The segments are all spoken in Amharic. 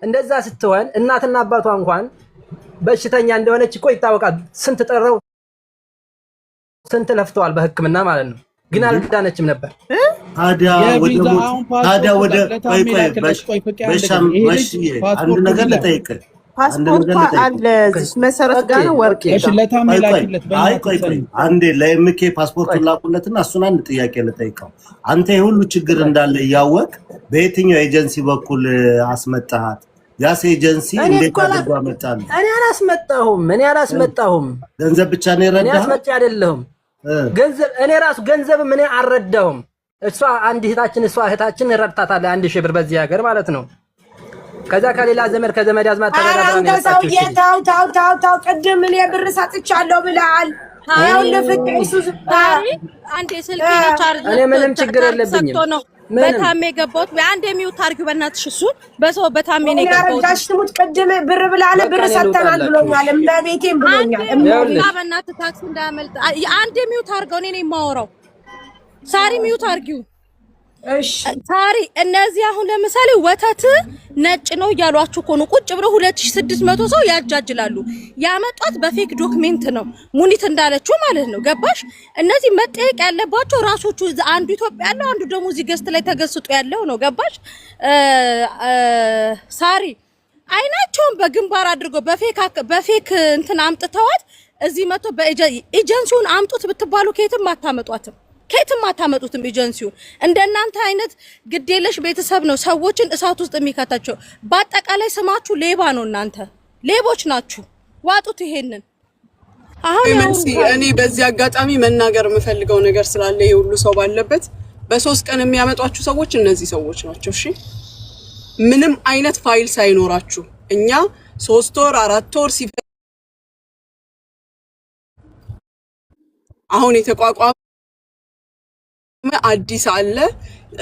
እንደዛ ስትሆን እናትና አባቷ እንኳን በሽተኛ እንደሆነች እኮ ይታወቃል። ስንት ጠረው ስንት ለፍተዋል በህክምና ማለት ነው። ግን አልዳነችም ነበር። ታዲያ ወደ አንድ ነገር ልጠይቅ። ፓስፖርት አለ መሰረት ጋር ነው ወርቅ አንዴ ለኤምኬ ፓስፖርቱን ላኩለትና እሱን አንድ ጥያቄ ልጠይቀው። አንተ የሁሉ ችግር እንዳለ እያወቅ በየትኛው ኤጀንሲ በኩል አስመጣሃት? ያስ ኤጀንሲ እንዴት አድርጎ አመጣል? እኔ አላስመጣሁም። ገንዘብ ብቻ ነው የረዳኸው? እኔ አስመጣ አይደለሁም። ገንዘብ እኔ ራሱ ገንዘብ ምን አልረዳሁም። እሷ አንድ እህታችን ረድታታለች 1000 ብር በዚህ ሀገር ማለት ነው። ከዛ ከሌላ ዘመድ ከዘመድ ያዝማት ታው ቅድም እኔ ብር ሰጥቻለሁ ብለሃል። አሁን ለፍቅሱ አንዴ ስልኬ ነው ቻርጅ እኔ ምንም ችግር የለብኝም። በታሜ ገባሁት አንዴ የሚውት አርጊው በእናትሽ እሱን በሰው በታሜ ነው ገባሁት። ዳሽሙት ቅድም ብር ብላለ ብር ሰጥተናል ብሎኛል። እመቤቴን ብሎኛል። በእናትህ ታክሲ እንዳያመልጥ አንዴ የሚውት አርገው እኔ ነኝ የማወራው። ሳሪ የሚውት አርጊው እሺ ሳሪ እነዚህ አሁን ለምሳሌ ወተት ነጭ ነው እያሏችሁ እኮ ነው ቁጭ ብለው 2600 ሰው ያጃጅላሉ። ያመጣት በፌክ ዶክሜንት ነው ሙኒት እንዳለችው ማለት ነው። ገባሽ? እነዚህ መጠየቅ ያለባቸው ራሶቹ አንዱ ኢትዮጵያ ያለው አንዱ ደግሞ እዚህ ገስት ላይ ተገስጦ ያለው ነው። ገባሽ? ሳሪ አይናቸውን በግንባር አድርገው በፌክ እንትን አምጥተዋት እዚህ መጥቶ በኤጀንሲውን አምጡት ብትባሉ ከየትም አታመጡትም። ኤጀንሲው እንደናንተ አይነት ግዴለሽ ቤተሰብ ነው ሰዎችን እሳት ውስጥ የሚከታቸው። በአጠቃላይ ስማችሁ ሌባ ነው። እናንተ ሌቦች ናችሁ። ዋጡት ይሄንን። አሁን እኔ በዚህ አጋጣሚ መናገር የምፈልገው ነገር ስላለ የሁሉ ሰው ባለበት በ3 ቀን የሚያመጧችሁ ሰዎች እነዚህ ሰዎች ናቸው። እሺ ምንም አይነት ፋይል ሳይኖራችሁ እኛ 3 ወር 4 ወር አሁን የተቋቋመ አዲስ አለ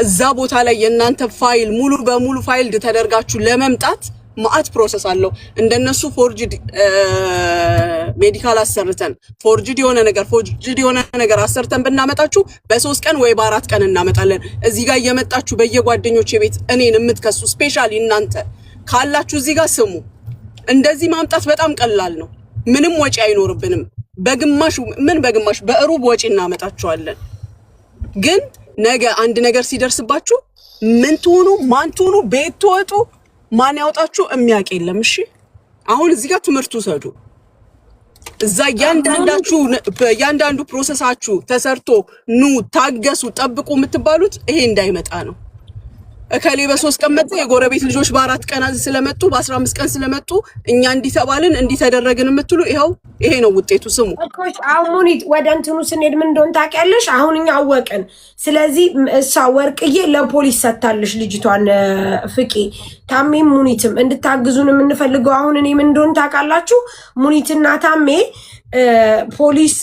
እዛ ቦታ ላይ የናንተ ፋይል ሙሉ በሙሉ ፋይል ተደርጋችሁ ለመምጣት ማአት ፕሮሰስ አለው። እንደነሱ ፎርጅድ ሜዲካል አሰርተን ፎርጅድ የሆነ ነገር አሰርተን ብናመጣችሁ በ3 ቀን ወይ በ4 ቀን እናመጣለን። እዚህ ጋር እየመጣችሁ በየጓደኞቼ ቤት እኔን የምትከሱ ስፔሻሊ እናንተ ካላችሁ እዚህ ጋር ስሙ። እንደዚህ ማምጣት በጣም ቀላል ነው። ምንም ወጪ አይኖርብንም። በግማሽ በሩብ ወጪ እናመጣችኋለን። ግን ነገ አንድ ነገር ሲደርስባችሁ ምን ትሆኑ ማን ትሆኑ ቤት ትወጡ ማን ያወጣችሁ የሚያውቅ የለም። እሺ አሁን እዚህ ጋር ትምህርቱ ሰዱ እዛ ያንዳንዱ ፕሮሰሳችሁ ተሰርቶ ኑ ታገሱ ጠብቁ የምትባሉት ይሄ እንዳይመጣ ነው። እከሌ በ3 ቀን መጣ የጎረቤት ልጆች በ4 ቀን ስለመጡ በ15 ቀን ስለመጡ እኛ እንዲተባልን እንዲተደረግን የምትሉ ይሄ ነው ውጤቱ። ስሙ እኮሽ አሁን ወደ እንትኑ ስንሄድ ምን እንደሆነ ታውቂያለሽ። አሁን እኛ አወቅን። ስለዚህ እሷ ወርቅዬ ለፖሊስ ሰጣለሽ ልጅቷን ፍቄ ታሜም ሙኒትም እንድታግዙን የምንፈልገው አሁን እኔ ምን እንደሆነ ታውቃላችሁ። ሙኒትና ታሜ ፖሊስ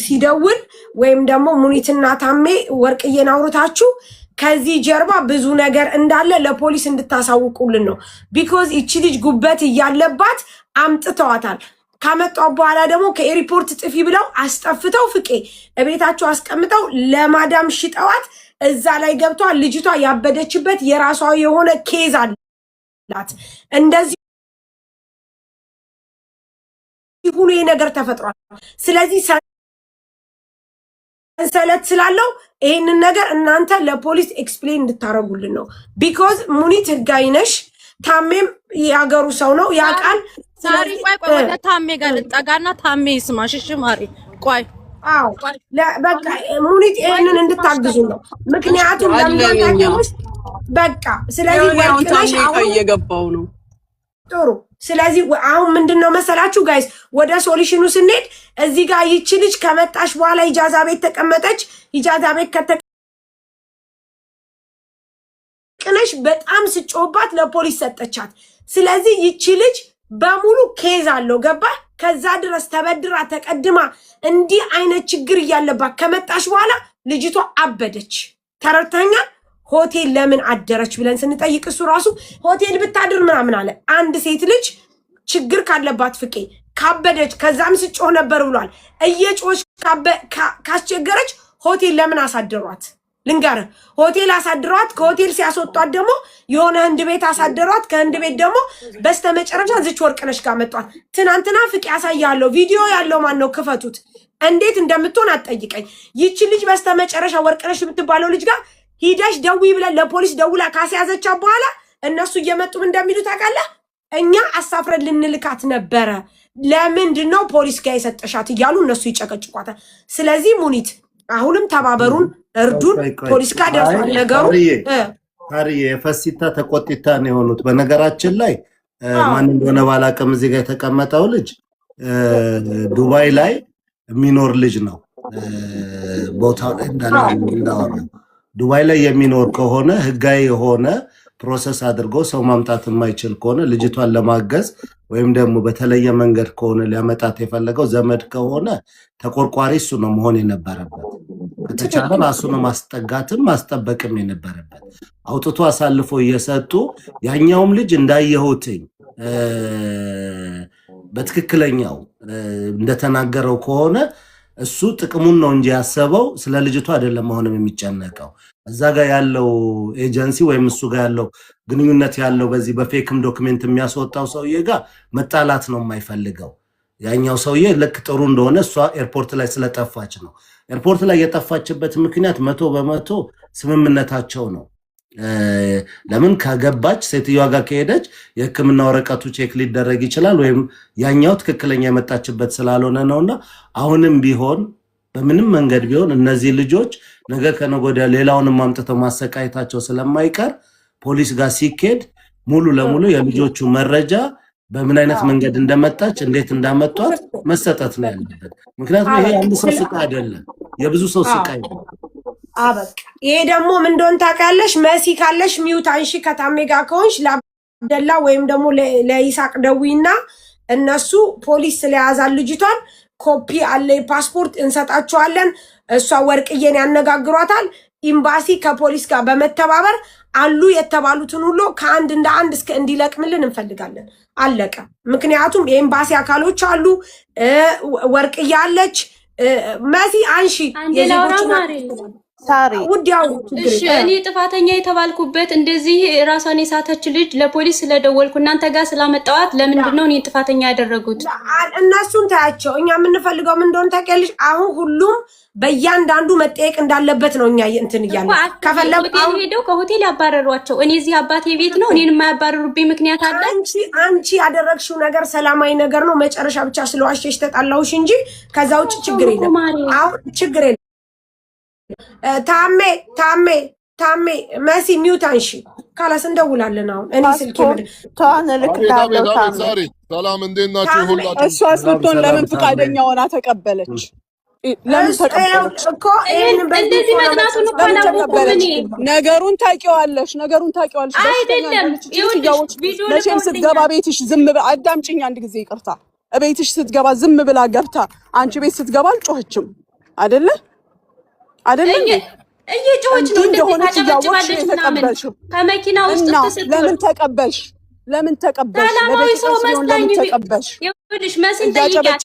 ሲደውል ወይም ደግሞ ሙኒትና ታሜ ወርቅዬን አውርታችሁ ከዚህ ጀርባ ብዙ ነገር እንዳለ ለፖሊስ እንድታሳውቁልን ነው። ቢኮዝ እቺ ልጅ ጉበት እያለባት አምጥተዋታል። ካመጣው በኋላ ደግሞ ከኤርፖርት ጥፊ ብለው አስጠፍተው ፍቄ እቤታቸው አስቀምጠው ለማዳም ሽጠዋት እዛ ላይ ገብቷል። ልጅቷ ያበደችበት የራሷ የሆነ ኬዝ አላት። እንደዚህ ሁሉ ነገር ተፈጥሯል። ስለዚህ ሰንሰለት ስላለው ይሄንን ነገር እናንተ ለፖሊስ ኤክስፕሌን እንድታረጉልን ነው። ቢኮዝ ሙኒት ህጋዊ ነሽ፣ ታሜም ያገሩ ሰው ነው ያቃል። ሳሪ ቆይ ወደ ታሜ ጋር ልጠጋና ታሜ ይስማሽ። እሺ ማሪ ቆይ አዎ በቃ ሙኒት ይሄንን እንድታግዙ ነው። ምክንያቱም ለምናታውቁስ በቃ ስለዚህ ወርቅነሽ አሁን እየገባው ነው። ጥሩ ስለዚህ አሁን ምንድነው መሰላችሁ ጋይስ ወደ ሶሉሽኑ ስንሄድ እዚህ ጋር ይቺ ልጅ ከመጣሽ በኋላ ኢጃዛ ቤት ተቀመጠች። ኢጃዛ ቤት ከተቀነሽ በጣም ስጮባት ለፖሊስ ሰጠቻት። ስለዚህ ይቺ ልጅ በሙሉ ኬዝ አለው ገባ። ከዛ ድረስ ተበድራ ተቀድማ እንዲህ አይነት ችግር እያለባት ከመጣሽ በኋላ ልጅቷ አበደች። ተረድተኛ ሆቴል ለምን አደረች ብለን ስንጠይቅ እሱ ራሱ ሆቴል ብታድር ምናምን አለ። አንድ ሴት ልጅ ችግር ካለባት ፍቄ ካበደች ከዛም ስጮህ ነበር ብሏል። እየጮች ካስቸገረች ሆቴል ለምን አሳደሯት? ልንገርህ ሆቴል አሳድሯት ከሆቴል ሲያስወጧት ደግሞ የሆነ ህንድ ቤት አሳድሯት ከህንድ ቤት ደግሞ በስተመጨረሻ ዝች ወርቅነሽ ጋር መጧት። ትናንትና ፍቅ ያሳያለሁ ቪዲዮ ያለው ማን ነው ክፈቱት። እንዴት እንደምትሆን አትጠይቀኝ። ይቺ ልጅ በስተመጨረሻ ወርቅነሽ የምትባለው ልጅ ጋር ሂደሽ ደዊ ብለን ለፖሊስ ደውላ ካስያዘቻ በኋላ እነሱ እየመጡም እንደሚሉ ታውቃለህ። እኛ አሳፍረን ልንልካት ነበረ ለምንድን ነው ፖሊስ ጋር የሰጠሻት እያሉ እነሱ ይጨቀጭቋታል። ስለዚህ ሙኒት አሁንም ተባበሩን፣ እርዱን። ፖሊስ ጋር ደርሷል ነገሩ። ታሪዬ የፈሲታ ተቆጥታ ነው የሆኑት። በነገራችን ላይ ማን እንደሆነ ባላቅም እዚህ ጋር የተቀመጠው ልጅ ዱባይ ላይ የሚኖር ልጅ ነው። ቦታው እንዳወራ ዱባይ ላይ የሚኖር ከሆነ ህጋዊ የሆነ ፕሮሰስ አድርጎ ሰው ማምጣት የማይችል ከሆነ ልጅቷን ለማገዝ ወይም ደግሞ በተለየ መንገድ ከሆነ ሊያመጣት የፈለገው ዘመድ ከሆነ ተቆርቋሪ እሱ ነው መሆን የነበረበት። ከተቻለ ራሱ ነው ማስጠጋትም ማስጠበቅም የነበረበት። አውጥቶ አሳልፎ እየሰጡ ያኛውም ልጅ እንዳየሁትኝ በትክክለኛው እንደተናገረው ከሆነ እሱ ጥቅሙን ነው እንጂ ያሰበው ስለ ልጅቷ አይደለም መሆንም የሚጨነቀው። እዛ ጋር ያለው ኤጀንሲ ወይም እሱ ጋር ያለው ግንኙነት ያለው በዚህ በፌክም ዶክመንት የሚያስወጣው ሰውዬ ጋር መጣላት ነው የማይፈልገው። ያኛው ሰውዬ ልክ ጥሩ እንደሆነ እሷ ኤርፖርት ላይ ስለጠፋች ነው። ኤርፖርት ላይ የጠፋችበት ምክንያት 100% ስምምነታቸው ነው። ለምን ካገባች ሴትዮዋ ጋር ከሄደች የሕክምና ወረቀቱ ቼክ ሊደረግ ይችላል ወይም ያኛው ትክክለኛ የመጣችበት ስላልሆነ ነውና አሁንም ቢሆን በምንም መንገድ ቢሆን እነዚህ ልጆች ነገ ከነገ ወዲያ ሌላውንም ማምጥተው ማሰቃየታቸው ስለማይቀር ፖሊስ ጋር ሲኬድ ሙሉ ለሙሉ የልጆቹ መረጃ በምን አይነት መንገድ እንደመጣች እንዴት እንዳመጧት መሰጠት ነው ያለበት። ምክንያቱም ይሄ አንድ ሰው ስቃይ አይደለም፣ የብዙ ሰው ስቃይ ነው። አበቃ። ይሄ ደግሞ ምን እንደሆነ ታውቂያለሽ? መሲ ካለሽ ሚውት አንሺ። ከታሜ ጋር ከሆንሽ ለአብደላ ወይም ደግሞ ለይሳቅ ደዊና እነሱ ፖሊስ ስለያዛል ልጅቷን ኮፒ አለ ፓስፖርት እንሰጣቸዋለን። እሷ ወርቅዬን ያነጋግሯታል። ኤምባሲ ከፖሊስ ጋር በመተባበር አሉ የተባሉትን ሁሉ ከአንድ እንደ አንድ እስከ እንዲለቅምልን እንፈልጋለን። አለቀ። ምክንያቱም የኤምባሲ አካሎች አሉ። ወርቅዬ አለች። መሲ አንሺ ሳሪ ውዲያው እኔ ጥፋተኛ የተባልኩበት እንደዚህ ራሷን የሳተች ልጅ ለፖሊስ ስለደወልኩ እናንተ ጋር ስላመጣዋት ለምንድን ነው እኔ ጥፋተኛ ያደረጉት? እነሱን ታያቸው። እኛ የምንፈልገው ምን እንደሆነ ታውቂያለሽ? አሁን ሁሉም በእያንዳንዱ መጠየቅ እንዳለበት ነው። እኛ እንትን እያለ ከፈለጉ ሄደው ከሆቴል ያባረሯቸው። እኔ እዚህ አባቴ ቤት ነው፣ እኔን የማያባረሩብኝ ምክንያት አለ? አንቺ ያደረግሽው ነገር ሰላማዊ ነገር ነው። መጨረሻ ብቻ ስለዋሸሽ ተጣላሁሽ እንጂ ከዛ ውጭ ችግር የለም። አሁን ችግር የለም። ታሜ መሲ ሚውት አንሺ። ካላስ እንደውላለን። አሁን እኔ ስልኬ ሰላም እንዴት ናችሁ ሁላችሁ? እሷ ስትሆን ለምን ፈቃደኛ ሆና ተቀበለች? እንደዚህ መጥናቱን እኮ አላወኩም። ነገሩን ታውቂዋለሽ። አይደለም መቼም ስትገባ ቤትሽ ዝም ብላ አዳምጪኝ አንድ ጊዜ ይቅርታ። ቤትሽ ስትገባ ዝም ብላ ገብታ አንቺ ቤት ስትገባ አልጮኸችም አይደለ? እየጮኸች ነው እንደዚህ ታጨበጭባለች ምናምን ከመኪና ውስጥ ለምን ተቀበልሽ? ሰላማዊ ሰው መስታኝ ይኸውልሽ መስል ጠይቂያት።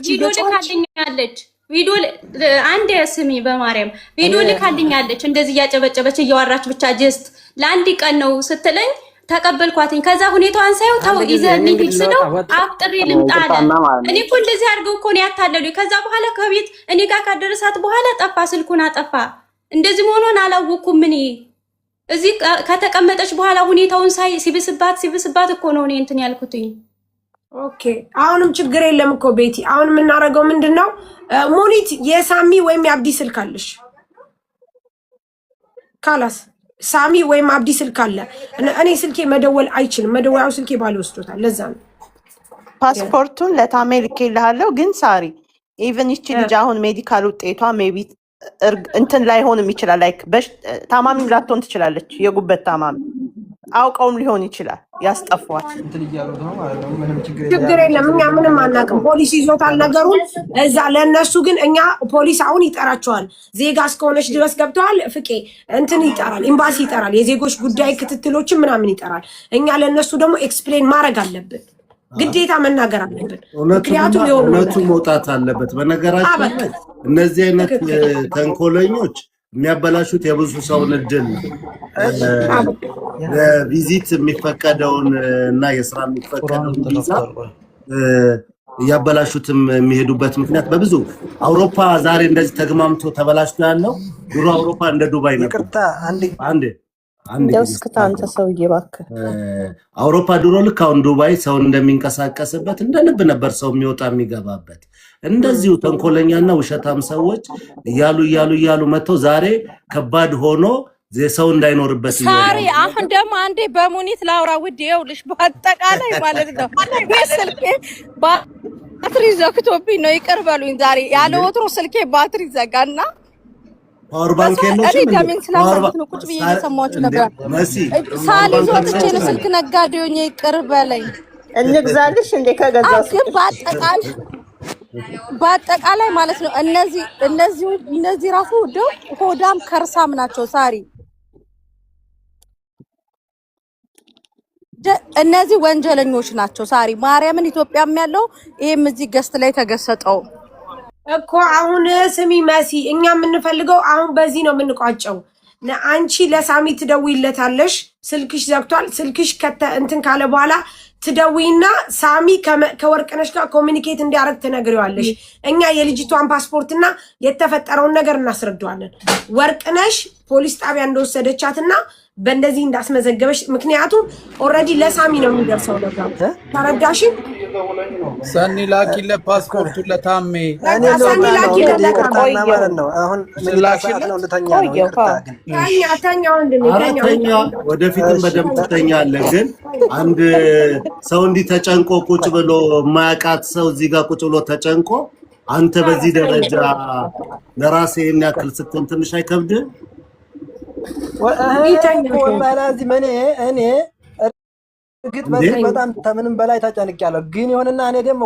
ቪዲዮ ልካልኛለች። ቪዲዮ አንድ ስሚ በማርያም ቪዲዮ ልካልኛለች። እንደዚህ እያጨበጨበች እያወራች ብቻ ጀስት ለአንድ ቀን ነው ስትለኝ ተቀበልኳትኝ። ከዛ ሁኔታዋን ሳይው ተው ይዘን ሂድ ስለው አፍጥሬ ልምጣ አለ። እኔ እኮ እንደዚህ አድርገው እኮ ነው ያታለሉኝ። ከዛ በኋላ ከቤት እኔ ጋር ካደረሳት በኋላ ጠፋ፣ ስልኩን አጠፋ። እንደዚህ መሆኑን አላወኩም። እኔ እዚህ ከተቀመጠች በኋላ ሁኔታውን ሳይ ሲብስባት እኮ ነው እኔ እንትን ያልኩትኝ። ኦኬ አሁንም ችግር የለም እኮ ቤቲ። አሁን የምናደርገው ምንድነው? ሙኒት የሳሚ ወይም የአብዲ ስልክ አለሽ? ካላስ ሳሚ ወይም አብዲ ስልክ አለ? እኔ ስልኬ መደወል አይችልም። መደወያው ስልኬ ባለ ወስዶታል። ለዛ ነው ፓስፖርቱን ለታሜ ልኬልሃለሁ። ግን ሳሪ ኢቨን ይቺ ልጅ አሁን ሜዲካል ውጤቷ ሜቢ እንትን ላይሆንም ይችላል። ላይክ ታማሚም ላትሆን ትችላለች። የጉበት ታማሚ አውቀውም ሊሆን ይችላል ያስጠፏት። ችግር የለም። እኛ ምንም አናውቅም። ፖሊስ ይዞታል ነገሩን እዛ። ለእነሱ ግን እኛ ፖሊስ አሁን ይጠራቸዋል። ዜጋ እስከሆነች ድረስ ገብተዋል። ፍቄ እንትን ይጠራል፣ ኤምባሲ ይጠራል፣ የዜጎች ጉዳይ ክትትሎችን ምናምን ይጠራል። እኛ ለእነሱ ደግሞ ኤክስፕሌን ማድረግ አለብን፣ ግዴታ መናገር አለብን። ምክንያቱም እውነቱ መውጣት አለበት። በነገራችን ላይ እነዚህ አይነት ተንኮለኞች የሚያበላሹት የብዙ ሰውን እድል ነው። ቪዚት የሚፈቀደውን እና የስራ የሚፈቀደውን ቪዛ እያበላሹትም የሚሄዱበት ምክንያት በብዙ አውሮፓ ዛሬ እንደዚህ ተግማምቶ ተበላሽቶ ያለው ድሮ አውሮፓ እንደ ዱባይ ነበር። ይቅርታ አንዴ ደውስክታ አንተ ሰውዬ እባክህ። አውሮፓ ድሮ ልክ አሁን ዱባይ ሰውን እንደሚንቀሳቀስበት እንደ ልብ ነበር ሰው የሚወጣ የሚገባበት። እንደዚሁ ተንኮለኛና ውሸታም ሰዎች እያሉ መጥተው ዛሬ ከባድ ሆኖ ሰው እንዳይኖርበት ሳሪ አሁን ደግሞ አንዴ በሙኒት ላውራ ውድ ይኸውልሽ፣ በአጠቃላይ ማለት ነው ስልኬ ባትሪ ዘግቶብኝ ነው ይቅር በሉኝ። ዛሬ ያለ ወትሮ ስልኬ ባትሪ ዘጋና ፓወር ባንክ ደምን ስላልኩት ነው ቁጭ ብዬ እየሰማችሁ ነበር። ሳልይዞ ወጥቼ ነው ስልክ ነጋዴውኝ ይቅር በለኝ። እንግዛልሽ እንዴ ከገዛስ ግን በአጠቃላይ ማለት ነው እነዚህ ራሱ ደው ሆዳም ከርሳም ናቸው ሳሪ። እነዚህ ወንጀለኞች ናቸው ሳሪ ማርያምን። ኢትዮጵያም ያለው ይሄም እዚህ ገስት ላይ ተገሰጠው እኮ አሁን ስሚ መሲ፣ እኛ የምንፈልገው አሁን በዚህ ነው የምንቋጨው። አንቺ ለሳሚ ትደውይለታለሽ፣ ስልክሽ ዘግቷል። ስልክሽ እንትን ካለ በኋላ ትደውይና ሳሚ ከወርቅነሽ ጋር ኮሚኒኬት እንዲያደርግ ትነግሪዋለሽ። እኛ የልጅቷን ፓስፖርትና የተፈጠረውን ነገር እናስረዳዋለን። ወርቅነሽ ፖሊስ ጣቢያ እንደወሰደቻትና በእንደዚህ እንዳስመዘገበች፣ ምክንያቱም ኦልሬዲ ለሳሚ ነው የሚደርሰው ነገር። ተረዳሽ? ሰኒ ላኪለት ፓስፖርቱን ለታሜ ሰኒ ላኪለት ማለት ነው። አሁን ምን ላኪለት ነው? ልተኛ ነው። ይቅርታ ግን ተኛ ወንድሜ ተኛ። ወደፊትም በደንብ ትተኛለህ። ግን አንድ ሰው እንዲህ ተጨንቆ ቁጭ ብሎ የማያውቃት ሰው እዚህ ጋር ቁጭ ብሎ ተጨንቆ አንተ በዚህ ደረጃ ለራሴ የሚያክል ስትሆን ትንሽ አይከብድም? እኔ እርግጥ በጣም ከምንም በላይ ተጨንቄያለሁ። ግን ይሁንና እኔ ደግሞ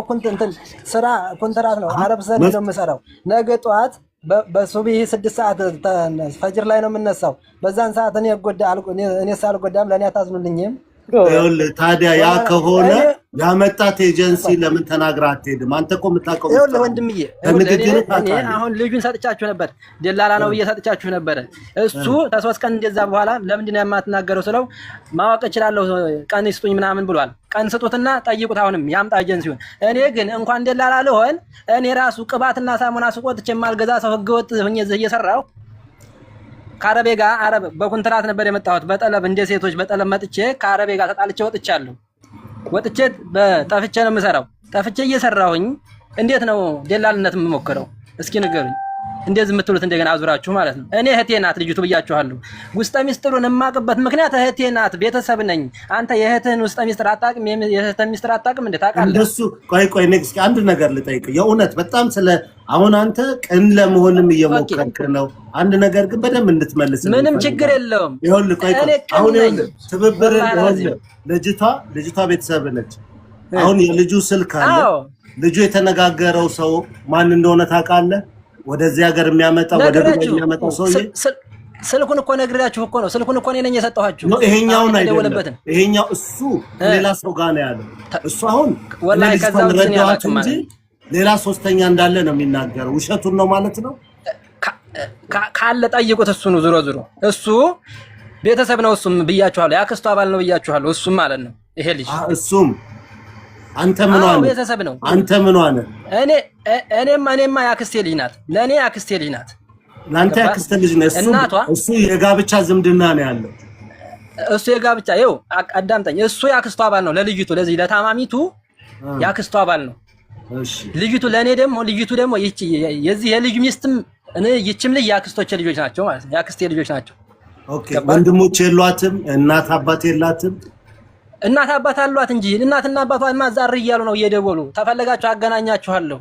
ስራ ኮንትራት ነው፣ አረብ ሰኔ ነው የምሰራው። ነገ ጠዋት በሱብሂ 6 ሰዓት ፈጅር ላይ ነው የምነሳው። በዛን ሰዓት እኔ ሳልጎዳም ለእኔ አታዝኑልኝም? ታዲያ ያ ከሆነ ያመጣት ኤጀንሲ ለምን ተናግራ አትሄድም? አንተ እኮ የምታውቀው ይኸውልህ ወንድምዬ፣ አሁን ልጁን ሰጥቻችሁ ነበር፣ ደላላ ነው ብዬ ሰጥቻችሁ ነበረ። እሱ ከ3 ቀን እንደዛ በኋላ ለምንድን ነው የማትናገረው ስለው ማወቅ እችላለሁ ቀን ስጡኝ ምናምን ብሏል። ቀን ስጡትና ጠይቁት፣ አሁንም ያምጣ ኤጀንሲውን። እኔ ግን እንኳን ደላላ ልሆን እኔ ራሱ ቅባትና ሳሙና ስቆጥቼ የማልገዛ ሰው ህገወጥ ሆኜ እየሰራሁ ከአረቤ ጋር አረብ በኮንትራት ነበር የመጣሁት። በጠለብ እንደ ሴቶች በጠለብ መጥቼ ከአረቤ ጋር ተጣልቼ ወጥቻለሁ። ወጥቼ በጠፍቼ ነው የምሰራው። ጠፍቼ እየሰራሁኝ እንዴት ነው ደላልነት የምሞክረው? እስኪ ንገሩኝ። እንደዚህ የምትሉት እንደገና አዙራችሁ ማለት ነው። እኔ እህቴ ናት ልጅቱ ብያችኋለሁ። ውስጠ ሚስጥሩን የማውቅበት ምክንያት እህቴ ናት፣ ቤተሰብ ነኝ። አንተ የእህትህን ውስጠ ሚስጥር አታውቅም? የእህትህን ሚስጥር አታውቅም እንዴ? ታውቃለህ? እንደሱ ቆይ እስኪ አንድ ነገር ልጠይቅ። የእውነት በጣም አሁን አንተ ቅን ለመሆንም እየሞከርክ ነው። አንድ ነገር ግን በደንብ እንድትመልስ ምንም ችግር የለውም። ይኸውልህ አሁን ትብብር ልጅቷ ቤተሰብ ነች። አሁን የልጁ ስልክ አለ። ልጁ የተነጋገረው ሰው ማን እንደሆነ ታውቃለህ? ወደዚህ ሀገር የሚያመጣው ወደ ዱባይ የሚያመጣው ሰውዬ ስልኩን እኮ ነግሬያችሁ እኮ ነው። ስልኩን እኮ እኔ ነኝ የሰጠኋችሁ። ይሄኛውን አይደለም፣ ይሄኛው እሱ ሌላ ሰው ጋር ነው ያለው። እሱ አሁን ወላሂ ከዛው እንጂ ሌላ ሶስተኛ እንዳለ ነው የሚናገረው። ውሸቱን ነው ማለት ነው። ካለ ጠይቁት። እሱ ነው ዞሮ እሱ ቤተሰብ ነው። እሱም ብያችኋለሁ፣ ያክስቱ አባል ነው ብያችኋለሁ። እሱም ማለት ነው ይሄ ልጅ እሱም አንተ ምን ሆነ? ቤተሰብ ነው። አንተ ምን ሆነ? እኔማ ያክስቴ ልጅ ናት። ለኔ ያክስቴ ልጅ ናት። ለአንተ ያክስቴ ልጅ ነው። እሱ የጋብቻ ዝምድና ነው ያለው። እሱ የጋብቻ ይኸው አዳምጠኝ። እሱ ያክስቱ አባል ነው ለልጅቱ፣ ለዚህ ለታማሚቱ ያክስቱ አባል ነው። እሺ ልጅቱ ደግሞ የዚህ የልጅ ሚስትም ይችም ልጅ ያክስቶቼ ልጆች ናቸው ማለት ነው። ያክስቴ ልጆች ናቸው። ኦኬ። ወንድሞች የሏትም? እናት አባት የላትም? እናት አባት አሏት እንጂ እናትና አባቷማ ዛር እያሉ ነው እየደወሉ ተፈለጋችሁ አገናኛችኋለሁ።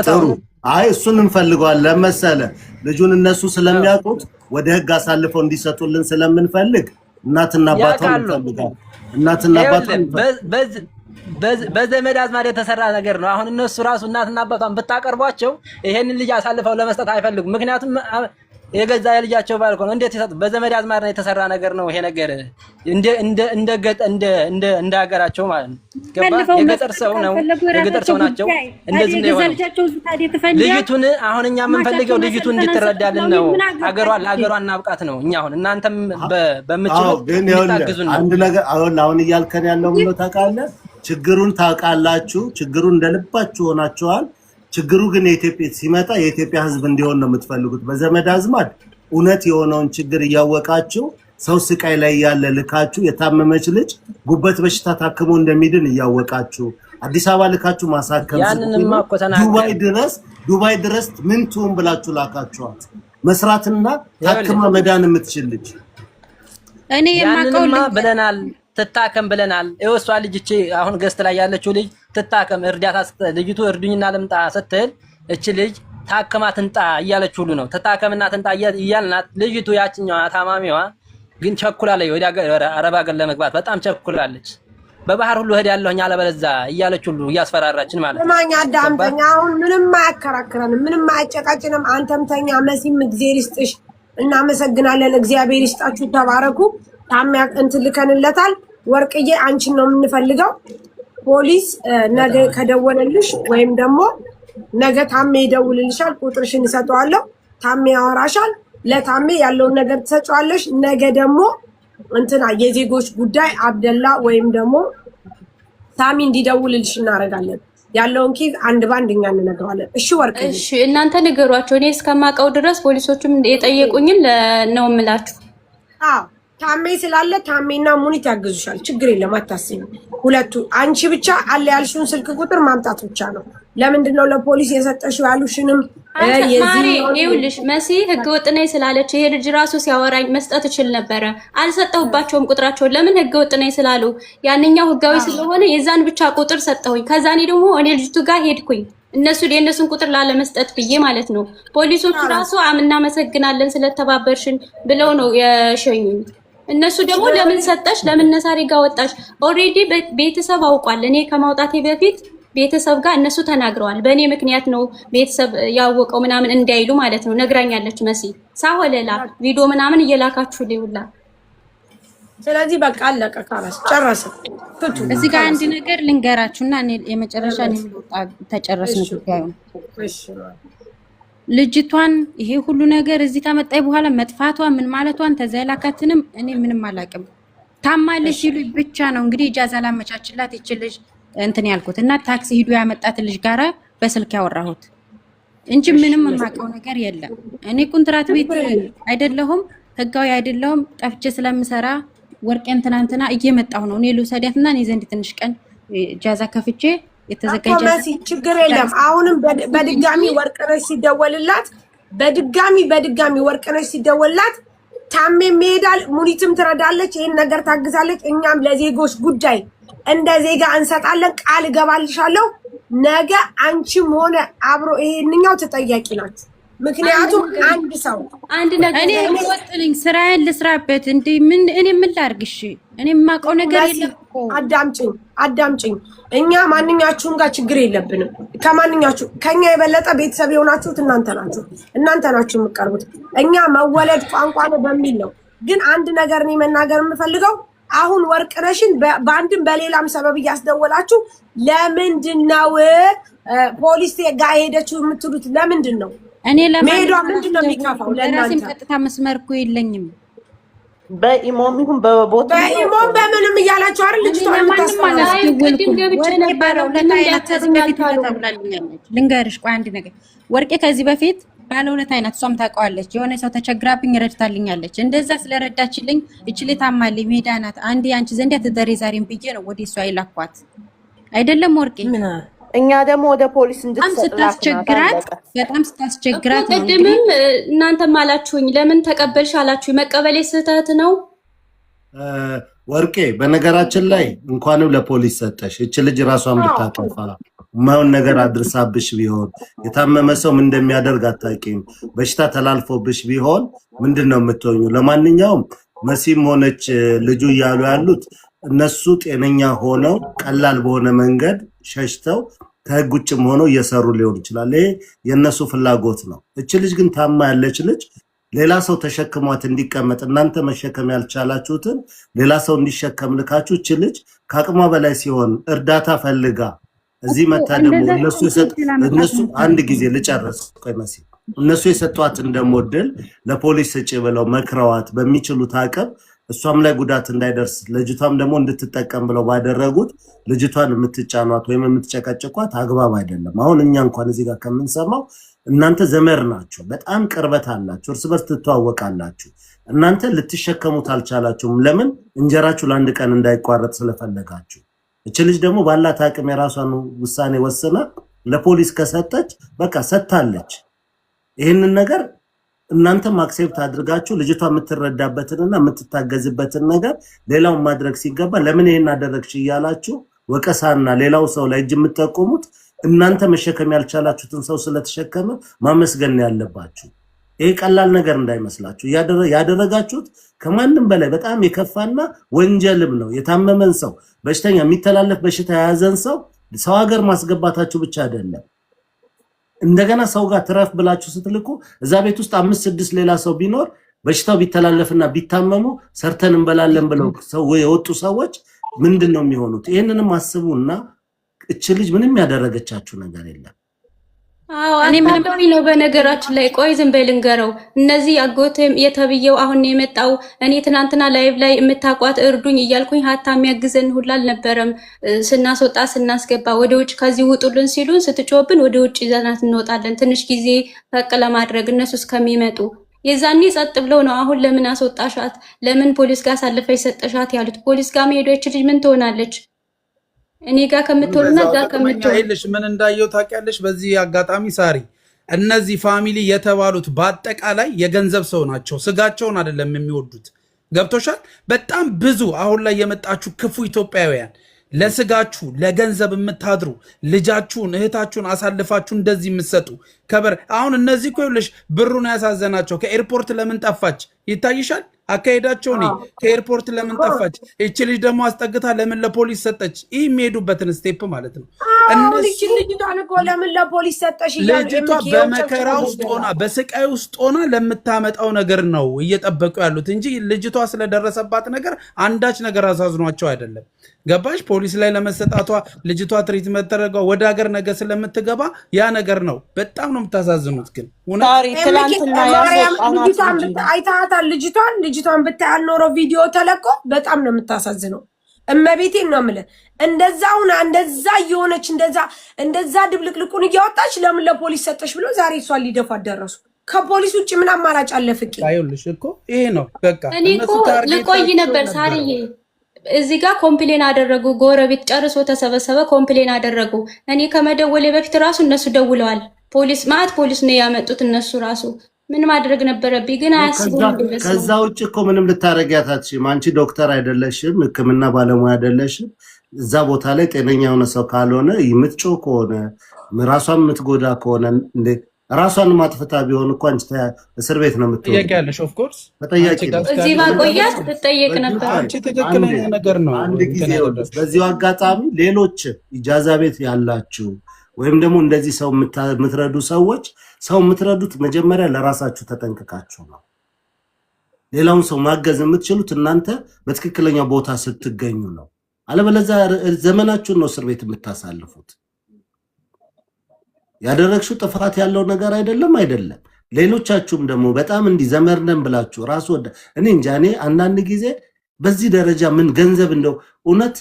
ጥሩ። አይ እሱን እንፈልገዋለን መሰለህ። ልጁን እነሱ ስለሚያውቁት ወደ ህግ አሳልፈው እንዲሰጡልን ስለምንፈልግ እናትና አባቷን እንፈልጋለን። እናትና አባቷን በዘመድ አዝማድ የተሰራ ነገር ነው። አሁን እነሱ ራሱ እናትና አባቷን ብታቀርቧቸው ይሄንን ልጅ አሳልፈው ለመስጠት አይፈልጉም። ምክንያቱም የገዛ ልጃቸው ባል ነው። እንዴት ይሰጡ? በዘመድ አዝማድ ነው የተሰራ ነገር ነው ይሄ ነገር። እንደ ሀገራቸው ማለት ነው። ገባ? የገጠር ሰው ነው፣ የገጠር ሰው ናቸው። እንደዚህ ነው የሆነው። ልጅቱን አሁን እኛ የምንፈልገው ልጅቱን እንድትረዳልን ነው። ለሀገሯ እናብቃት ነው። እኛ አሁን እናንተም በምትችሉት እንድታግዙን ነው። አንድ ነገር አሁን እያልከን ያለው ምን ነው ታውቃለህ? ችግሩን ታውቃላችሁ። ችግሩን እንደልባችሁ ሆናችኋል። ችግሩ ግን የኢትዮጵያ ሲመጣ የኢትዮጵያ ሕዝብ እንዲሆን ነው የምትፈልጉት። በዘመድ አዝማድ እውነት የሆነውን ችግር እያወቃችሁ ሰው ስቃይ ላይ ያለ ልካችሁ የታመመች ልጅ ጉበት በሽታ ታክሞ እንደሚድን እያወቃችሁ አዲስ አበባ ልካችሁ ማሳከም ዱባይ ድረስ ምን ትሁን ብላችሁ ላካችኋት መስራትና ታክማ መዳን የምትችል ልጅ እኔ የማውቀው ብለናል። ትታከም ብለናል። እሷ ልጅ እቺ አሁን ገስት ላይ ያለችው ልጅ ትታከም እርዳታ ልጅቱ እርዱኝና ልምጣ ስትል እቺ ልጅ ታከማ ትንጣ እያለች ሁሉ ነው። ትታከምና ትንጣ እያልናት ልጅቱ ያችኛዋ ታማሚዋ ግን ቸኩላለች። ወደ አረብ ሀገር ለመግባት በጣም ቸኩላለች። በባህር ሁሉ ሄድ ያለሁኝ አለበለዛ እያለች ሁሉ እያስፈራራችን ማለት ነው። ማኛ ዳምጠኛ አሁን ምንም አያከራክረንም፣ ምንም አያጨቃጭንም። አንተም ተኛ፣ መሲም እግዚአብሔር ይስጥሽ። እናመሰግናለን። እግዚአብሔር ይስጣችሁ። ተባረኩ። ታሚያ እንትን ልከንለታል። ወርቅዬ አንቺን ነው የምንፈልገው። ፖሊስ ነገ ከደወለልሽ ወይም ደግሞ ነገ ታሜ ይደውልልሻል። ቁጥርሽን እሰጠዋለሁ። ታሜ ያወራሻል። ለታሜ ያለውን ነገር ትሰጫዋለሽ። ነገ ደግሞ እንትና የዜጎች ጉዳይ አብደላ ወይም ደግሞ ታሚ እንዲደውልልሽ እናደርጋለን። ያለውን ኬዝ አንድ ባንድ እኛ እንነግረዋለን። እሺ ወርቅዬ፣ እሺ እናንተ ንገሯቸው። እኔ እስከማውቀው ድረስ ፖሊሶቹም የጠየቁኝን ነው የምላችሁ። አዎ ታሜ ስላለ ታሜና ሙኒት ያግዙሻል። ችግር የለም አታስቢ። ሁለቱ አንቺ ብቻ አለ ያልሽውን ስልክ ቁጥር ማምጣት ብቻ ነው። ለምንድነው ለፖሊስ የሰጠሽው ያሉሽንም ይኸውልሽ መሲ ህገወጥ ነኝ ስላለች ይሄ ልጅ ራሱ ሲያወራኝ መስጠት እችል ነበረ። አልሰጠሁባቸውም ቁጥራቸውን። ለምን ህገወጥ ነኝ ስላሉ ያንኛው ህጋዊ ስለሆነ የዛን ብቻ ቁጥር ሰጠሁኝ። ከዛ እኔ ደግሞ እኔ ልጅቱ ጋር ሄድኩኝ የእነሱን ቁጥር ላለመስጠት ብዬ ማለት ነው። ፖሊሶቹ ራሱ እናመሰግናለን ስለተባበርሽን ብለው ነው የሸኙኝ። እነሱ ደግሞ ለምን ሰጠሽ ለምን ነሳሪ ጋር ወጣሽ? ኦሬዲ ቤተሰብ አውቋል። እኔ ከማውጣቴ በፊት ቤተሰብ ጋር እነሱ ተናግረዋል። በእኔ ምክንያት ነው ቤተሰብ ያወቀው ምናምን እንዳይሉ ማለት ነው። ነግራኛለች መሲ ሳሆለላ ቪዲዮ ምናምን እየላካችሁ ሊውላ። ስለዚህ በቃ አለቀ። ካላስ ጨረሰ። እዚህ ጋር አንድ ነገር ልንገራችሁና እኔ የመጨረሻ ነው ተጨረስን ጉዳዩ። እሺ ልጅቷን ይሄ ሁሉ ነገር እዚህ ተመጣይ በኋላ መጥፋቷ ምን ማለቷን ተዘላካትንም እኔ ምንም አላውቅም። ታማለች ሲሉ ብቻ ነው እንግዲህ ኢጃዛ ላመቻችላት ይችላል እንትን ያልኩት እና ታክሲ ሂዶ ያመጣት ልጅ ጋራ በስልክ ያወራሁት እንጂ ምንም የማውቀው ነገር የለም። እኔ ኮንትራት ቤት አይደለሁም፣ ህጋዊ አይደለሁም። ጠፍቼ ስለምሰራ ወርቄን ትናንትና እየመጣሁ ነው። እኔ ልውሰዳትና እኔ ዘንድ ትንሽ ቀን ኢጃዛ ከፍቼ የተዘጋጀ ችግር የለም። አሁንም በድጋሚ ወርቅነሽ ሲደወልላት በድጋሚ ወርቅነሽ ሲደወልላት ታሜ ይሄዳል፣ ሙኒትም ትረዳለች፣ ይሄን ነገር ታግዛለች። እኛም ለዜጎች ጉዳይ እንደ ዜጋ እንሰጣለን። ቃል እገባልሻለሁ። ነገ አንቺም ሆነ አብሮ ይሄንኛው ተጠያቂ ናችሁ። ምክንያቱም አንድ ሰው አንድ ነገር እኔ ወጥልኝ ስራዬን ልስራበት እንዴ ምን እኔ ምን ላርግሽ? እኔ የማውቀው ነገር የለም እኮ። አዳምጪኝ። እኛ ማንኛችሁም ጋር ችግር የለብንም። ከኛ የበለጠ ቤተሰብ የሆናችሁት እናንተ ናችሁ የምትቀርቡት። እኛ መወለድ ቋንቋ ነው በሚል ነው። ግን አንድ ነገር እኔ መናገር የምፈልገው አሁን ወርቅነሽን በአንድም በሌላም ሰበብ እያስደወላችሁ ለምንድን ነው ፖሊስ ጋር ሄደችው የምትሉት? ለምንድን ነው? እኔ ለማሄዷ ምንድን ነው የሚከፋው? ለራሴም ቀጥታ መስመር እኮ የለኝም። በኢሞም ይሁን በቦታ በኢሞም በምንም እያላችሁ አይደል? ልጅቷን ልንገርሽ፣ ቆይ አንድ ነገር ወርቄ ከዚህ በፊት ባለሁለት አይነት እሷም ታውቀዋለች። የሆነ ሰው ተቸግራብኝ ረድታልኛለች። እንደዛ ስለረዳችልኝ እችል ታማልኝ ሜዳ ናት። አንዴ አንቺ ዘንድ ተደሪ ዛሬም ብዬ ነው ወደ እሷ ይላኳት አይደለም ወርቄ። እኛ ደግሞ ወደ ፖሊስ በጣም ስታስቸግራት ቅድምም እናንተም አላችሁኝ ለምን ተቀበልሽ አላችሁኝ። መቀበሌ ስህተት ነው ወርቄ። በነገራችን ላይ እንኳንም ለፖሊስ ሰጠሽ። እች ልጅ ራሷን ብታጠፋ ማውን ነገር አድርሳብሽ ቢሆን የታመመ ሰው ምን እንደሚያደርግ አታውቂም። በሽታ ተላልፎብሽ ቢሆን ምንድነው የምትሆኙ? ለማንኛውም መሲም ሆነች ልጁ እያሉ ያሉት እነሱ ጤነኛ ሆነው ቀላል በሆነ መንገድ ሸሽተው ከህግ ውጭም ሆነው እየሰሩ ሊሆን ይችላል። ይሄ የነሱ ፍላጎት ነው። እች ልጅ ግን ታማ ያለች ልጅ ሌላ ሰው ተሸክሟት እንዲቀመጥ እናንተ መሸከም ያልቻላችሁትን ሌላ ሰው እንዲሸከም ልካችሁ እቺ ልጅ ከአቅሟ በላይ ሲሆን እርዳታ ፈልጋ እዚህ መታ ደግሞ እነሱ አንድ ጊዜ ልጨርስ ቆይ መሲ እነሱ የሰጧትን ደግሞ ድል ለፖሊስ እጪ ብለው መክረዋት በሚችሉት አቅም እሷም ላይ ጉዳት እንዳይደርስ ልጅቷም ደግሞ እንድትጠቀም ብለው ባደረጉት ልጅቷን የምትጫኗት ወይም የምትጨቀጭቋት አግባብ አይደለም። አሁን እኛ እንኳን እዚህ ጋር ከመንሰማው እናንተ ዘመር ናችሁ፣ በጣም ቅርበት አላችሁ፣ እርስ በርስ ትተዋወቃላችሁ። እናንተ ልትሸከሙት አልቻላችሁም። ለምን? እንጀራችሁ ለአንድ ቀን እንዳይቋረጥ ስለፈለጋችሁ። እቺ ልጅ ደግሞ ባላት አቅም የራሷን ውሳኔ ወስና ለፖሊስ ከሰጠች በቃ ሰጥታለች። ይሄንን ነገር እናንተም አክሴፕት አድርጋችሁ ልጅቷ የምትረዳበትንና የምትታገዝበትን ነገር ሌላው ማድረግ ሲገባ ለምን ይሄን አደረግሽ እያላችሁ ወቀሳና ሌላው ሰው ላይ እጅ የምትጠቁሙት እናንተ መሸከም ያልቻላችሁትን ሰው ስለተሸከመ ማመስገን ያለባችሁ። ይሄ ቀላል ነገር እንዳይመስላችሁ። ያደረጋችሁት ከማንም በላይ በጣም የከፋና ወንጀልም ነው። የታመመን ሰው በሽተኛ የሚተላለፍ በሽታ የያዘን ሰው ሀገር ማስገባታችሁ ብቻ አይደለም፣ እንደገና ሰው ጋር ትረፍ ብላችሁ ስትልኩ እዛ ቤት ውስጥ 5-6 ሌላ ሰው ቢኖር በሽታው ቢተላለፍና ቢታመሙ ሰርተን እንበላለን ብለው ሰው የወጡ ሰዎች ምንድነው የሚሆኑት? ይሄንንም አስቡና እቺ ልጅ ምንም ያደረገቻችሁ ነገር የለም። አዎ እኔ ምንም ነው በነገራችን ላይ ቆይ ዝም በይ ልንገረው። እነዚህ አጎቴም የተብየው አሁን የመጣው እኔ ትናንትና ላይቭ ላይ የምታቋት እርዱኝ እያልኩኝ ሀታ የሚያግዘን ሁላ አልነበረም። ስናስወጣ ስናስገባ ወደ ውጭ ከዚህ ውጡልን ሲሉን ስትጮብን ወደ ውጭ ይዘናት እንወጣለን ትንሽ ጊዜ ፈቅ ለማድረግ እነሱ እስከሚመጡ። የዛኔ ጸጥ ብለው ነው አሁን ለምን አስወጣሻት ለምን ፖሊስ ጋር ሳልፈይ ሰጠሻት ያሉት። ፖሊስ ጋር መሄዶች ልጅ ምን ትሆናለች? እኔ ጋር ከምትሆንና ጋር ከምትሆንልሽ ምን እንዳየው ታውቂያለሽ? በዚህ አጋጣሚ ሳሪ እነዚህ ፋሚሊ የተባሉት በአጠቃላይ የገንዘብ ሰው ናቸው። ስጋቸውን አይደለም የሚወዱት። ገብቶሻል? በጣም ብዙ አሁን ላይ የመጣችሁ ክፉ ኢትዮጵያውያን ለስጋችሁ ለገንዘብ የምታድሩ ልጃችሁን እህታችሁን አሳልፋችሁ እንደዚህ የምትሰጡ ከበር አሁን እነዚህ እኮ ይኸውልሽ ብሩን ያሳዘናቸው ከኤርፖርት ለምን ጠፋች ይታይሻል? አካሄዳቸው ነው። ከኤርፖርት ለምን ጠፋች? እቺ ልጅ ደግሞ አስጠግታ ለምን ለፖሊስ ሰጠች? ይሄ የሚሄዱበትን ስቴፕ ማለት ነው። እነዚህ ልጅቷን እኮ ለምን ለፖሊስ ሰጠሽ? ልጅቷ በመከራ ውስጥ ሆና በስቃይ ውስጥ ሆና ለምታመጣው ነገር ነው እየጠበቁ ያሉት እንጂ ልጅቷ ስለደረሰባት ነገር አንዳች ነገር አሳዝኗቸው አይደለም። ገባሽ? ፖሊስ ላይ ለመሰጣቷ ልጅቷ ትሪትመንት ተደረገ ወደ ሀገር ነገ ስለምትገባ ያ ነገር ነው። በጣም ነው የምታሳዝኑት። ግን ትላንትና አይታታል ልጅቷን ብታይ ኖሮ ቪዲዮ ተለቆ በጣም ነው የምታሳዝነው። እመቤቴን ነው የምልህ። እንደዛውና እንደዛ እየሆነች እንደዛ ድብልቅልቁን እያወጣች ለምን ለፖሊስ ሰጠሽ ብሎ ዛሬ እሷን ሊደፋት ደረሱ። ከፖሊስ ውጭ ምን አማራጭ አለ? ፍቄ አይልሽ እኮ ይሄ ነው በቃ። እኔ እኮ ልቆይ ነበር ሳርዬ። እዚህ ጋር ኮምፕሌን አደረጉ። ጎረቤት ጨርሶ ተሰበሰበ፣ ኮምፕሌን አደረጉ። እኔ ከመደወሌ በፊት ራሱ እነሱ ደውለዋል። ፖሊስ ማት ፖሊስ ነው ያመጡት እነሱ ራሱ። ምን ማድረግ ነበረብኝ ግን አያስቡም። ከዛ ውጭ እኮ ምንም ልታረጊያት አትችይም። አንቺ ዶክተር አይደለሽም፣ ሕክምና ባለሙያ አይደለሽም። እዛ ቦታ ላይ ጤነኛ የሆነ ሰው ካልሆነ የምትጮህ ከሆነ ራሷን የምትጎዳ ከሆነ እንዴ ራሷን ማጥፍታ ቢሆን እኮ አንቺ እስር ቤት ነው የምትሆነው። ተጠያቂያለሽ። ኦፍ ኮርስ ተጠያቂ እዚህ ባቆያት ትጠየቅ ነበር። አንቺ ትክክለኛ ነገር ነው። አንድ ጊዜ በዚሁ አጋጣሚ ሌሎች ኢጃዛ ቤት ያላችሁ ወይም ደግሞ እንደዚህ ሰው የምትረዱ ሰዎች ሰው የምትረዱት መጀመሪያ ለራሳችሁ ተጠንቅቃችሁ ነው። ሌላውን ሰው ማገዝ የምትችሉት እናንተ በትክክለኛ ቦታ ስትገኙ ነው። አለበለዚያ ዘመናችሁን ነው እስር ቤት የምታሳልፉት። ያደረግሽው ጥፋት ያለው ነገር አይደለም። ሌሎቻችሁም ደግሞ በጣም እንዲህ ዘመርነን ብላችሁ ራስ ወደ እኔ እንጃ እኔ አንዳንድ ጊዜ በዚህ ደረጃ ምን ገንዘብ እንደው እውነት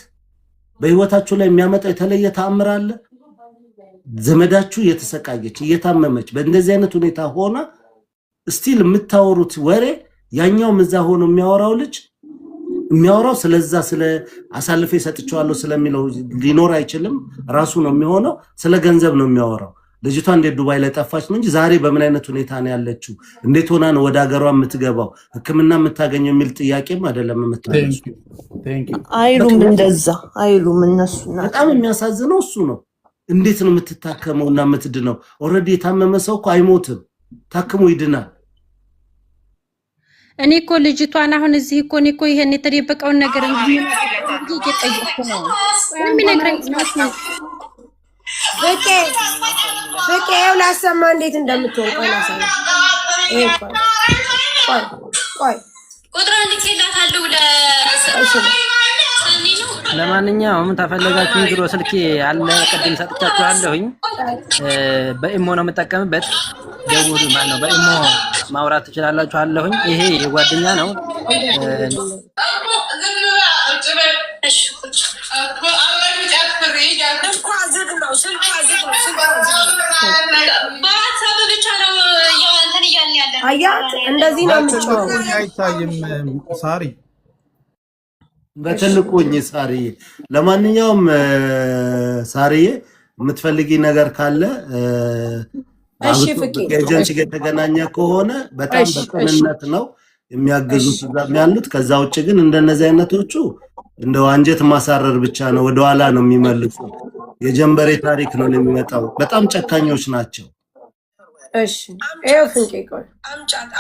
በህይወታችሁ ላይ የሚያመጣ የተለየ ተአምር አለ? ዘመዳችሁ እየተሰቃየች እየታመመች በእንደዚህ አይነት ሁኔታ ሆና ስቲል የምታወሩት ወሬ ያኛውም እዛ ሆኖ የሚያወራው ልጅ የሚያወራው ስለዛ ስለ አሳልፌ ሰጥቼዋለሁ ስለሚለው ሊኖር አይችልም። ራሱ ነው የሚሆነው። ስለ ገንዘብ ነው የሚያወራው። ልጅቷ እንዴት ዱባይ ላይ ጠፋች ነው እንጂ ዛሬ በምን አይነት ሁኔታ ነው ያለችው? እንዴት ሆና ነው ወደ ሀገሯ የምትገባው? ሕክምና የምታገኘው የሚል ጥያቄም አይደለም የምትመለሱ። አይሉም እንደዛ አይሉም እነሱ። በጣም የሚያሳዝነው እሱ ነው። እንዴት ነው የምትታከመውና የምትድነው? ኦልሬዲ የታመመ ሰው እኮ አይሞትም፣ ታክሞ ይድናል። እኔ እኮ ልጅቷን አሁን እዚህ እኮ እኔ እኮ ይሄን የተደበቀውን ነገር እንጂ እየጠየቅኩ ነው። ምንም ይነግረኝ ነው። ፍቄ ላሰማ እንዴት እንደምትሆን ቆይ ላሰማ። ቆይ ቁጥሯን ልኬላታለሁ ለማንኛውም ተፈለጋችሁ ድሮ ስልኬ አለ ቅድም ሰጥቻችኋለሁኝ። በኢሞ ነው የምጠቀምበት። ደውሉ ማለት ነው። በኢሞ ማውራት ትችላላችሁ አለሁኝ። ይሄ የጓደኛ ነው። አያት እንደዚህ ነው የምትጮው። አይታይም ሳሪ በትልቁኝ ሳሪ። ለማንኛውም ሳሪዬ የምትፈልጊ ነገር ካለ ኤጀንሲ ጋር የተገናኘ ከሆነ በጣም በቅንነት ነው የሚያገዙት እዛም ያሉት። ከዛ ውጭ ግን እንደነዚህ አይነቶቹ እንደ አንጀት ማሳረር ብቻ ነው፣ ወደኋላ ነው የሚመልሱ። የጀንበሬ ታሪክ ነው የሚመጣው። በጣም ጨካኞች ናቸው። እሺ ይኸው ፍንቄ ቆይ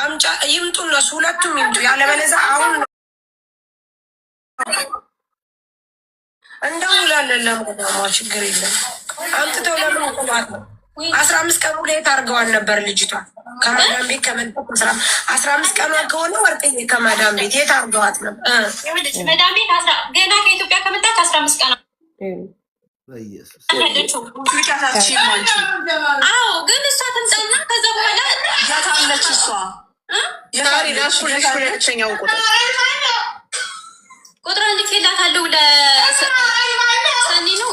አምጫ ይምጡ እነሱ ሁለቱም ይምጡ። ያለበለዚያ አሁን እንደውላለን ለማዳማ ችግር የለም። አምጥተው ለምን ቆማት ነው 15 ቀኑ ላይ ታርገዋል ነበር ልጅቷ ከማዳም ቤት ከመንጠቅ 15 ቀኗ ከሆነ ወርቅዬ ከማዳም ቤት የት አርገዋት ነበር? ማዳም ቤት ገና ከኢትዮጵያ ከመጣች 15 ቀን በኢየሱስ አዎ፣ ግን እሷ ትምጣና ከዛ በኋላ ያታለች እሷ የዛሬ ራሱ ለሽኛው ቁጥሯን ልኬላታለሁ ለሰኒ ነው።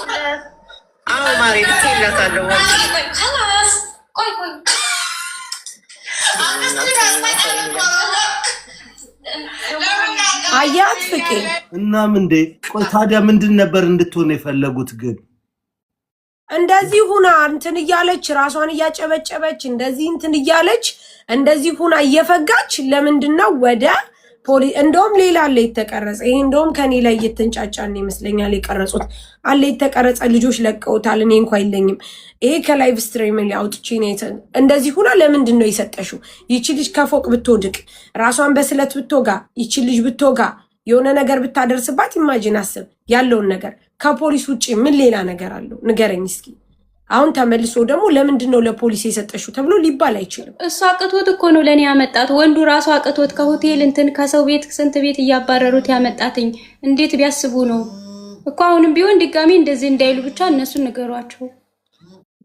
አዎ ማሪ ልኬላታለሁ። ቆይ አያት ፍቄ እና ምንዴ ቆይ ታዲያ ምንድን ነበር እንድትሆን የፈለጉት? ግን እንደዚህ ሁና እንትን እያለች ራሷን እያጨበጨበች እንደዚህ እንትን እያለች እንደዚህ ሁና እየፈጋች ለምንድነው ወደ ፖሊስ? እንደውም ሌላ አለ የተቀረጸ። ይሄ እንደውም ከኔ ላይ እየተንጫጫን ይመስለኛል የቀረጹት አለ የተቀረጸ። ልጆች ለቀውታል። እኔ እንኳን የለኝም። ይሄ ከላይቭ ስትሪም ላይ አውጥቼ ነው። እንደዚህ ሁና ለምንድን ነው የሰጠሽው? ይቺ ልጅ ከፎቅ ብትወድቅ ራሷን በስለት ብትወጋ ይቺ ልጅ ብትወጋ የሆነ ነገር ብታደርስባት ኢማጂን አስብ ያለውን ነገር። ከፖሊስ ውጪ ምን ሌላ ነገር አለው? ንገረኝ እስኪ። አሁን ተመልሶ ደግሞ ለምንድን ነው ለፖሊስ የሰጠሽው ተብሎ ሊባል አይችልም። እሱ አቅቶት እኮ ነው ለኔ ያመጣት። ወንዱ ራሱ አቅቶት ከሆቴል እንትን ከሰው ቤት ስንት ቤት እያባረሩት ያመጣትኝ። እንዴት ቢያስቡ ነው እኮ። አሁንም ቢሆን ድጋሚ እንደዚህ እንዳይሉ ብቻ እነሱን ንገሯቸው።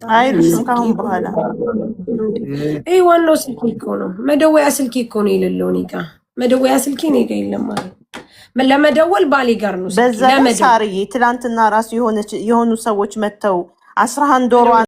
አይ ካሁን በኋላ ይሄ ዋናው ስልኬ እኮ ነው፣ መደወያ ስልኬ እኮ ነው የሌለው። እኔ ጋር መደወያ ስልኬ እኔ ጋር የለም ማለት ለመደወል ባሌ ጋር ነው። በዛ ሳርዬ ትላንትና ራሱ የሆኑ ሰዎች መተው 11 ወሯ